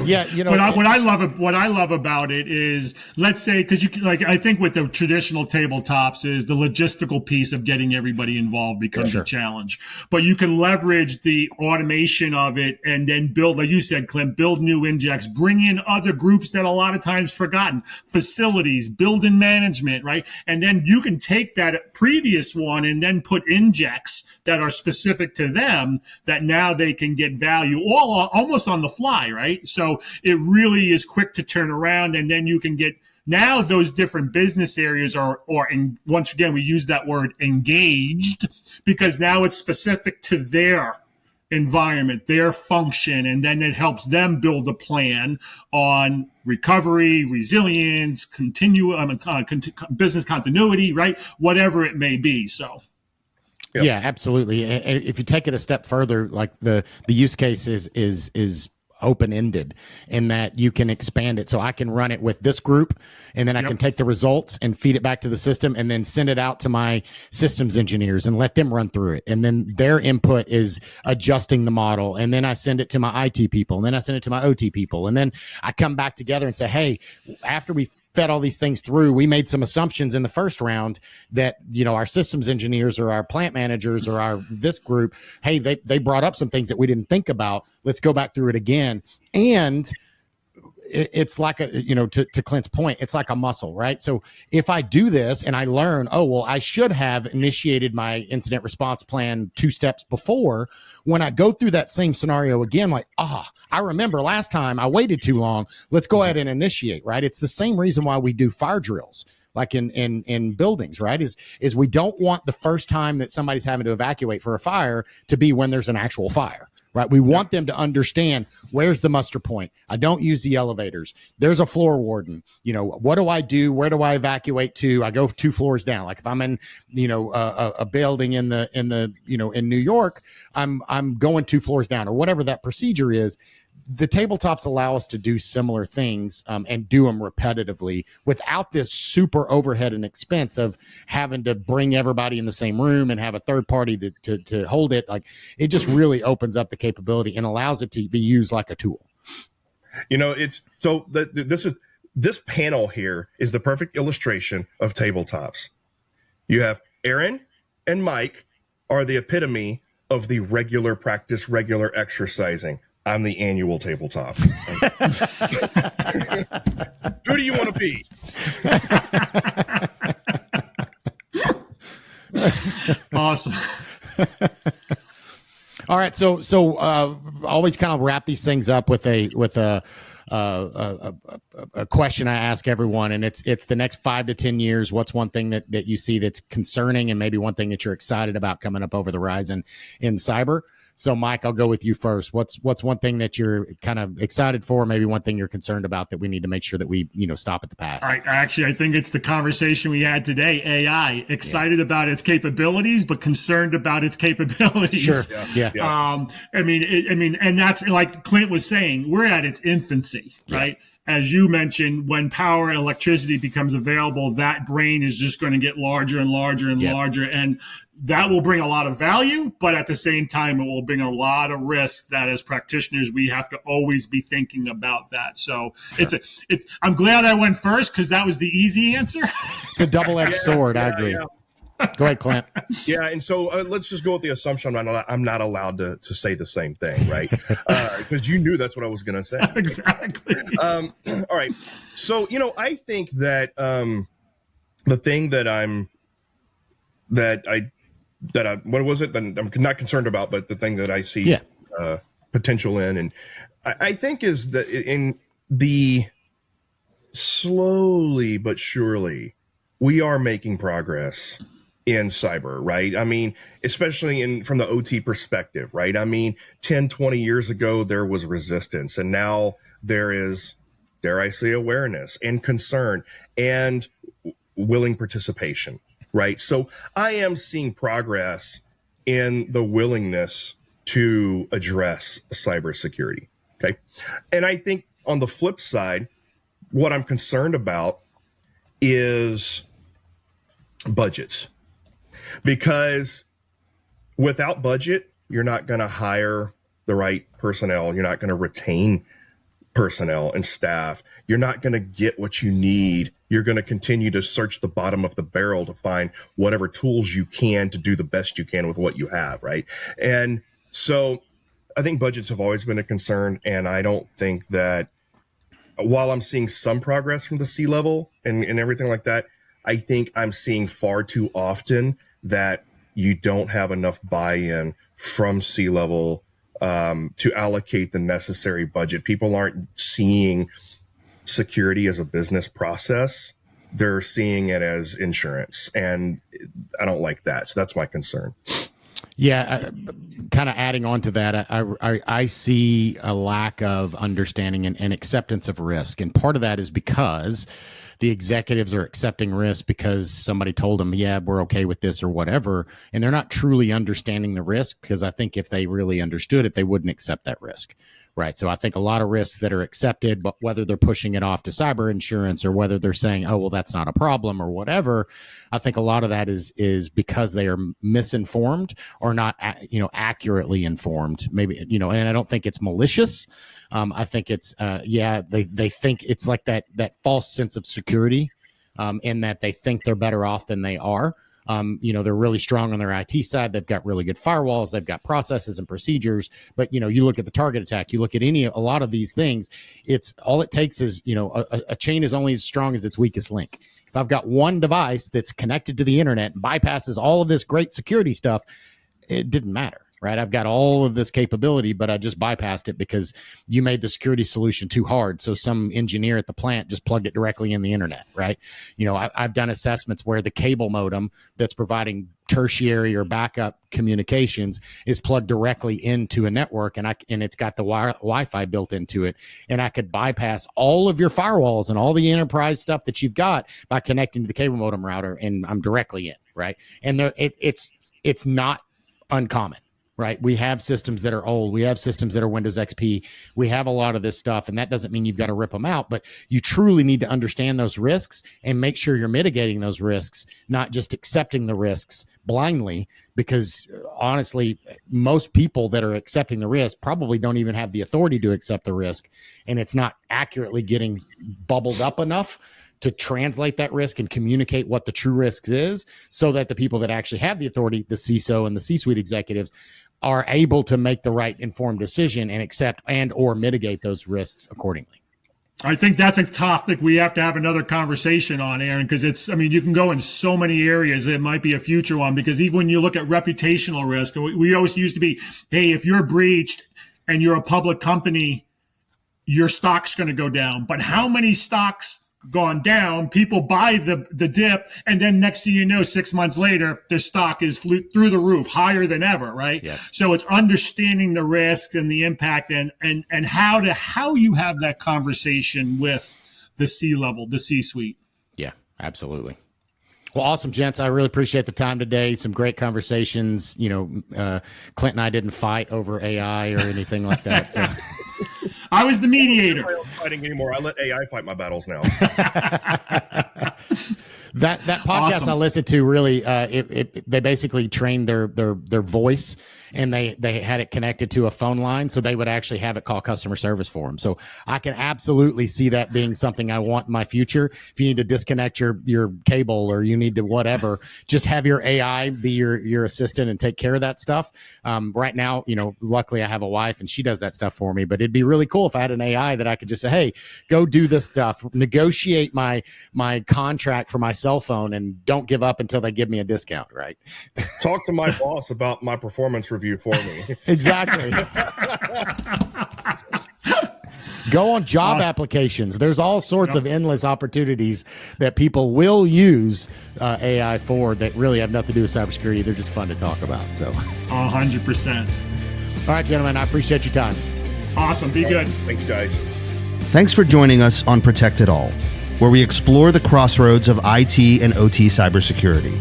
Yeah, what I love about it is, let's say, because I think with the traditional tabletops is the logistical piece of getting everybody involved becomes a challenge. But you can leverage the automation of it and then build, like you said, Clint, build new injects, bring in other groups that a lot of times forgotten, facilities, building management, right? And then you can take that previous one and then put injects that are specific to them, that now they can get value almost on the fly, right? So it really is quick to turn around, and then you can get now those different business areas once again, we use that word engaged, because now it's specific to their environment, their function, and then it helps them build a plan on recovery, resilience, business continuity, right? Whatever it may be. So. Yep. Yeah, absolutely. And if you take it a step further, like the use case is open-ended in that you can expand it. So I can run it with this group, and then I can take the results and feed it back to the system, and then send it out to my systems engineers and let them run through it. And then their input is adjusting the model. And then I send it to my IT people, and then I send it to my OT people. And then I come back together and say, hey, after we fed all these things through. We made some assumptions in the first round that, our systems engineers or our plant managers or this group, hey, they brought up some things that we didn't think about. Let's go back through it again. And it's like to Clint's point, it's like a muscle, right? So if I do this and I learn, I should have initiated my incident response plan 2 steps before. When I go through that same scenario again, I remember last time I waited too long. Let's go ahead and initiate, right? It's the same reason why we do fire drills, like in buildings, right? Is we don't want the first time that somebody's having to evacuate for a fire to be when there's an actual fire. Right. We want them to understand where's the muster point. I don't use the elevators. There's a floor warden. What do I do? Where do I evacuate to? I go 2 floors down. Like if I'm in, a building in New York, I'm going 2 floors down or whatever that procedure is. The tabletops allow us to do similar things and do them repetitively without this super overhead and expense of having to bring everybody in the same room and have a third party to hold it. Like it just really opens up the capability and allows it to be used like a tool. This panel here is the perfect illustration of tabletops. You have Aaron and Mike are the epitome of the regular practice, regular exercising. I'm the annual tabletop. Who do you want to be? Awesome. All right. So always kind of wrap these things up with a question I ask everyone, and it's the next 5 to 10 years. What's one thing that you see that's concerning, and maybe one thing that you're excited about coming up over the horizon in cyber? So, Mike, I'll go with you first. What's one thing that you're kind of excited for? Maybe one thing you're concerned about that we need to make sure that we stop at the pass. All right. Actually, I think it's the conversation we had today. AI, excited about its capabilities, but concerned about its capabilities. Sure. Yeah. And that's like Clint was saying. We're at its infancy, right? Yeah. As you mentioned, when power and electricity becomes available, that brain is just going to get larger and larger and larger. And that will bring a lot of value, but at the same time, it will bring a lot of risk that as practitioners, we have to always be thinking about that. So I'm glad I went first because that was the easy answer. It's a double-edged sword. I agree. Yeah. Go ahead, Clint. Yeah, and so let's just go with the assumption I'm not allowed to say the same thing, right? Because you knew that's what I was going to say. Exactly. All right. So, I think that the thing what was it? I'm not concerned about, but the thing that I see potential in, and I think is that in the slowly but surely we are making progress in cyber, right? I mean, especially from the OT perspective, right? I mean, 10, 20 years ago, there was resistance, and now there is, dare I say, awareness and concern and willing participation, right? So I am seeing progress in the willingness to address cybersecurity, okay? And I think on the flip side, what I'm concerned about is budgets. Because without budget, you're not going to hire the right personnel. You're not going to retain personnel and staff. You're not going to get what you need. You're going to continue to search the bottom of the barrel to find whatever tools you can to do the best you can with what you have, right? And so I think budgets have always been a concern. And I don't think that while I'm seeing some progress from the C-level and everything like that, I think I'm seeing far too often that you don't have enough buy-in from C-level to allocate the necessary budget. People aren't seeing security as a business process. They're seeing it as insurance. And I don't like that. So that's my concern. Yeah, kind of adding on to that, I see a lack of understanding and acceptance of risk. And part of that is because the executives are accepting risk because somebody told them, yeah, we're okay with this or whatever. And they're not truly understanding the risk, because I think if they really understood it, they wouldn't accept that risk. right? So I think a lot of risks that are accepted, but whether they're pushing it off to cyber insurance or whether they're saying, oh, well, that's not a problem or whatever, I think a lot of that is because they are misinformed or not, accurately informed. Maybe, and I don't think it's malicious. I think it's, they think it's like that false sense of security, in that they think they're better off than they are. They're really strong on their IT side. They've got really good firewalls. They've got processes and procedures. But, you look at the target attack, you look at a lot of these things, it's all it takes is, a chain is only as strong as its weakest link. If I've got one device that's connected to the internet and bypasses all of this great security stuff, it didn't matter. Right. I've got all of this capability, but I just bypassed it because you made the security solution too hard. So some engineer at the plant just plugged it directly in the internet. Right. I've done assessments where the cable modem that's providing tertiary or backup communications is plugged directly into a network, and it's got the Wi-Fi built into it. And I could bypass all of your firewalls and all the enterprise stuff that you've got by connecting to the cable modem router, and I'm directly in. Right. And it's not uncommon. Right. We have systems that are old. We have systems that are Windows XP. We have a lot of this stuff, and that doesn't mean you've got to rip them out, but you truly need to understand those risks and make sure you're mitigating those risks, not just accepting the risks blindly, because honestly, most people that are accepting the risk probably don't even have the authority to accept the risk, and it's not accurately getting bubbled up enough to translate that risk and communicate what the true risk is, so that the people that actually have the authority, the CISO and the C-suite executives, are able to make the right informed decision and accept and or mitigate those risks accordingly. I think that's a topic we have to have another conversation on, Aaron, because you can go in so many areas. It might be a future one, because even when you look at reputational risk, we always used to be, hey, if you're breached and you're a public company, your stock's going to go down. But how many stocks gone down, people buy the dip, and then next thing you know, 6 months later, their stock is through the roof, higher than ever, right? Yeah. So it's understanding the risks and the impact, and how you have that conversation with the C-level, the C-suite. Yeah, absolutely. Well, awesome, gents. I really appreciate the time today. Some great conversations. Clint and I didn't fight over AI or anything like that. So I was the mediator. I'm not fighting anymore. I let AI fight my battles now. That podcast awesome. I listened to really, they basically trained their voice, and they had it connected to a phone line, so they would actually have it call customer service for them. So I can absolutely see that being something I want in my future. If you need to disconnect your cable, or you need to whatever, just have your AI be your assistant and take care of that stuff. Right now, luckily I have a wife and she does that stuff for me, but it'd be really cool if I had an AI that I could just say, hey, go do this stuff, negotiate my contract for my cell phone, and don't give up until they give me a discount, right? Talk to my boss about my performance review for me. Exactly. Go on job applications. There's all sorts of endless opportunities that people will use AI for that really have nothing to do with cybersecurity. They're just fun to talk about. So 100%. All right, gentlemen, I appreciate your time. Awesome. Be good. Thanks, guys. Thanks for joining us on Protect It All, where we explore the crossroads of IT and OT cybersecurity.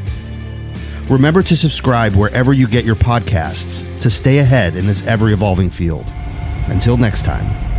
Remember to subscribe wherever you get your podcasts to stay ahead in this ever-evolving field. Until next time.